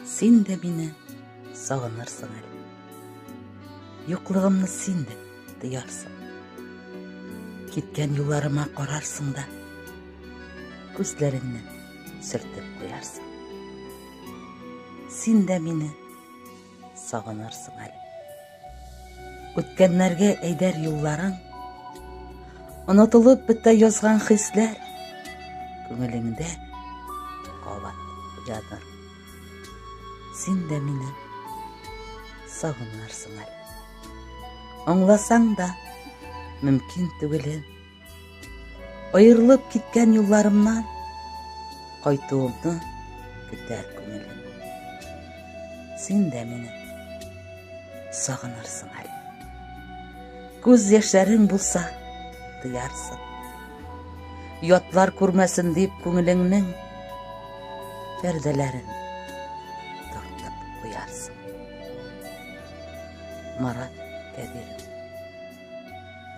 Син де мине сагынырсың әле. Юклыгымны син де тыярсың. Киткән юлларыма карарсың да, күзләреңне сөртеп куярсың. Син дә мине сагынырсың әле. Үткәннәргә әйдәр юлларың, онытылып бетә язган хисләр, күңелеңдә кабат ятыр. Син дә мине сагынырсың әле. Аңласаң да мөмкин түгелен, аерылып киткән юлларымнан кайтуымны көтәр күңелем. Син дә мине сагынырсың әле. Күз яшьләрең булса тыярсың. Ятлар күрмәсен дип күңелеңнең пәрдәләрен тартып куярсың. Марат Кәбиров.